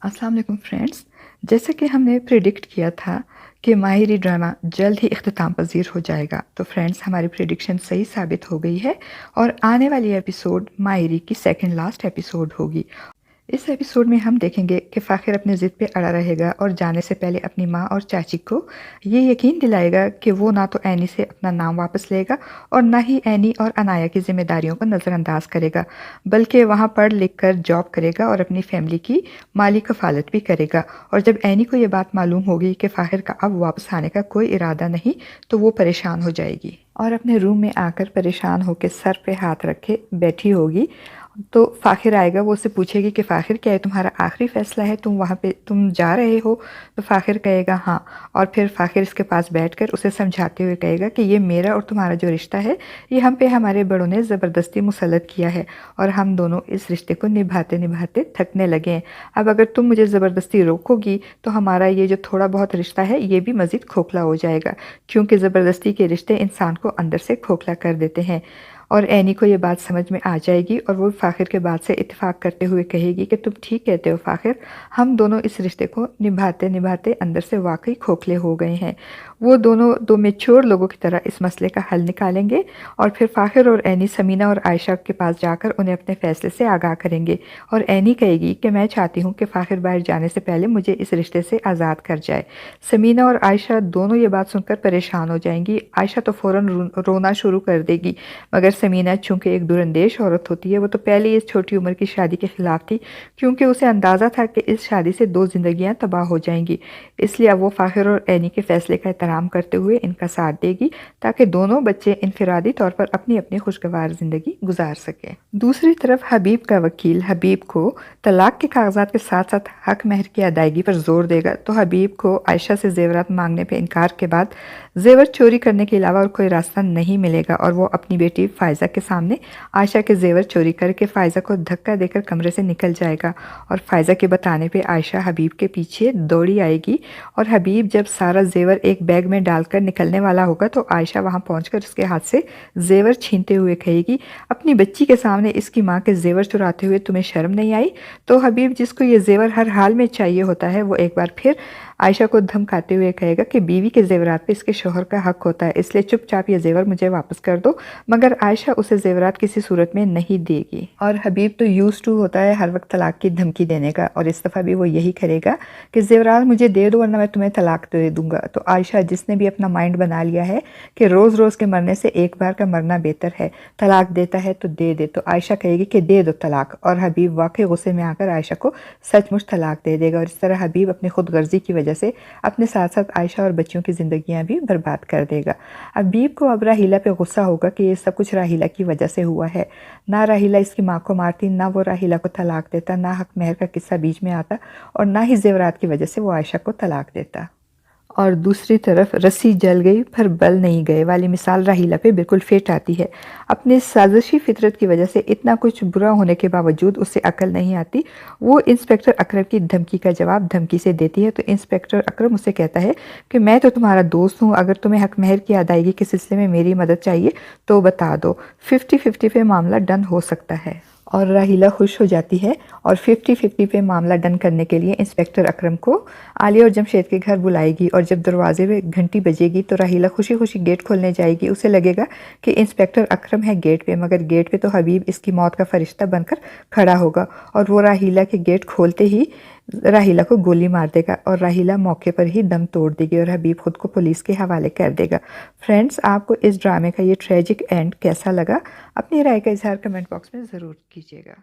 अस्सलाम वालेकुम फ्रेंड्स। जैसा कि हमने प्रेडिक्ट किया था कि माहिरी ड्रामा जल्द ही इख्तिताम पज़ीर हो जाएगा, तो फ्रेंड्स हमारी प्रेडिक्शन सही साबित हो गई है और आने वाली एपिसोड माहिरी की सेकंड लास्ट एपिसोड होगी। इस एपिसोड में हम देखेंगे कि फ़ाखिर अपने ज़िद पे अड़ा रहेगा और जाने से पहले अपनी माँ और चाची को ये यकीन दिलाएगा कि वो ना तो ऐनी से अपना नाम वापस लेगा और ना ही ऐनी और अनाया की ज़िम्मेदारियों को नज़रअंदाज करेगा, बल्कि वहाँ पढ़ लिख कर जॉब करेगा और अपनी फैमिली की माली कफ़ालत भी करेगा। और जब ऐनी को ये बात मालूम होगी कि फ़ाखिर का अब वापस आने का कोई इरादा नहीं, तो वो परेशान हो जाएगी और अपने रूम में आकर परेशान होकर सर पे हाथ रखे बैठी होगी। तो फ़ाखिर आएगा, वो उससे पूछेगी कि फ़ाखिर क्या है तुम्हारा आखिरी फ़ैसला है, तुम वहाँ पे तुम जा रहे हो? तो फ़ाखिर कहेगा हाँ, और फिर फ़ाखिर इसके पास बैठकर उसे समझाते हुए कहेगा कि ये मेरा और तुम्हारा जो रिश्ता है, ये हम पे हमारे बड़ों ने ज़बरदस्ती मुसल्लत किया है और हम दोनों इस रिश्ते को निभाते निभाते थकने लगे हैं। अब अगर तुम मुझे ज़बरदस्ती रोकोगी तो हमारा ये जो थोड़ा बहुत रिश्ता है ये भी मज़ीद खोखला हो जाएगा, क्योंकि ज़बरदस्ती के रिश्ते इंसान को अंदर से खोखला कर देते हैं। और ऐनी को ये बात समझ में आ जाएगी और वो फ़ाखिर के बात से इत्तेफाक करते हुए कहेगी कि तुम ठीक कहते हो फ़ाखिर, हम दोनों इस रिश्ते को निभाते निभाते अंदर से वाकई खोखले हो गए हैं। वो दोनों दो मैच्योर लोगों की तरह इस मसले का हल निकालेंगे और फिर फ़ाखिर और ऐनी समीना और आयशा के पास जाकर उन्हें अपने फ़ैसले से आगाह करेंगे। और ऐनी कहेगी कि मैं चाहती हूँ कि फ़ाखिर बाहर जाने से पहले मुझे इस रिश्ते से आज़ाद कर जाए। समीना और आयशा दोनों ये बात सुनकर परेशान हो जाएंगी। आयशा तो फ़ौरन रोना शुरू कर देगी, मगर समीना चूँकि एक दुरंदेश औरत होती है, वो तो पहले ही इस छोटी उम्र की शादी के ख़िलाफ़ थी, क्योंकि उसे अंदाज़ा था कि इस शादी से दो ज़िंदगियाँ तबाह हो जाएंगी। इसलिए अब वो फ़ाखिर और ऐनी के फ़ैसले का एहतराम करते हुए इनका साथ देगी, ताकि दोनों बच्चे इनफरादी तौर पर अपनी अपनी खुशगवार ज़िंदगी गुजार सकें। दूसरी तरफ हबीब का वकील हबीब को तलाक के कागजात के साथ साथ हक महर की अदायगी पर जोर देगा। तो हबीब को आयशा से ज़ेवरात मांगने पर इनकार के बाद ज़ेवर चोरी करने के अलावा और कोई रास्ता नहीं मिलेगा और वो अपनी बेटी फ़ायज़ा के सामने आयशा के ज़ेवर चोरी करके फ़ायज़ा को धक्का देकर कमरे से निकल जाएगा। और फ़ायज़ा के बताने पे आयशा हबीब के पीछे दौड़ी आएगी और हबीब जब सारा ज़ेवर एक बैग में डालकर निकलने वाला होगा तो आयशा वहाँ पहुँचकर उसके हाथ से ज़ेवर छीनते हुए कहेगी, अपनी बच्ची के सामने इसकी माँ के ज़ेवर चुराते हुए तुम्हें शर्म नहीं आई? तो हबीब, जिसको ये ज़ेवर हर हाल में चाहिए होता है, वो एक बार फिर आयशा को धमकाते हुए कहेगा कि बीवी के ज़ेवरात पे इसके शोहर का हक होता है, इसलिए चुपचाप ये ज़ेवर मुझे वापस कर दो। मगर आयशा उसे ज़ेवरात किसी सूरत में नहीं देगी और हबीब तो यूज़ टू होता है हर वक्त तलाक की धमकी देने का, और इस दफ़ा भी वो यही करेगा कि ज़ेवरात मुझे दे दो वरना मैं तुम्हें तलाक दे दूंगा। तो आयशा, जिसने भी अपना माइंड बना लिया है कि रोज़ रोज़ के मरने से एक बार का मरना बेहतर है, तलाक देता है तो दे दे, तो आयशा कहेगी कि दे दो तलाक, और हबीब वाकई गुस्से में आकर आयशा को सचमुच तलाक दे देगा। और इस तरह हबीब अपनी खुद गर्जी की वजह से अपने साथ साथ आयशा और बच्चियों की ज़िंदगियां भी बर्बाद कर देगा। हबीब को अब राहीला पे गुस्सा होगा कि ये सब कुछ राहीला की वजह से हुआ है। ना राहीला इसकी माँ को मारती, ना वो राहीला को तलाक देता, ना हक महर का किस्सा बीच में आता, और ना ही ज़ेवरात की वजह से वो आयशा को तलाक देता। और दूसरी तरफ रस्सी जल गई पर बल नहीं गए वाली मिसाल राहीला पे बिल्कुल फिट आती है। अपनी साजिशी फितरत की वजह से इतना कुछ बुरा होने के बावजूद उसे अकल नहीं आती। वो इंस्पेक्टर अकरम की धमकी का जवाब धमकी से देती है। तो इंस्पेक्टर अकरम उसे कहता है कि मैं तो तुम्हारा दोस्त हूँ, अगर तुम्हें हक महर की अदायगी के सिलसिले में मेरी मदद चाहिए तो बता दो, 50-50 पे मामला डन हो सकता है। और राहीला खुश हो जाती है और 50-50 पे मामला डन करने के लिए इंस्पेक्टर अकरम को आलिया और जमशेद के घर बुलाएगी। और जब दरवाजे पे घंटी बजेगी तो राहीला खुशी खुशी गेट खोलने जाएगी। उसे लगेगा कि इंस्पेक्टर अकरम है गेट पे, मगर गेट पे तो हबीब इसकी मौत का फरिश्ता बनकर खड़ा होगा और वो राहीला के गेट खोलते ही राहीला को गोली मार देगा और राहीला मौके पर ही दम तोड़ देगी और हबीब खुद को पुलिस के हवाले कर देगा। फ्रेंड्स, आपको इस ड्रामे का ये ट्रेजिक एंड कैसा लगा? अपनी राय का इजहार कमेंट बॉक्स में ज़रूर कीजिएगा।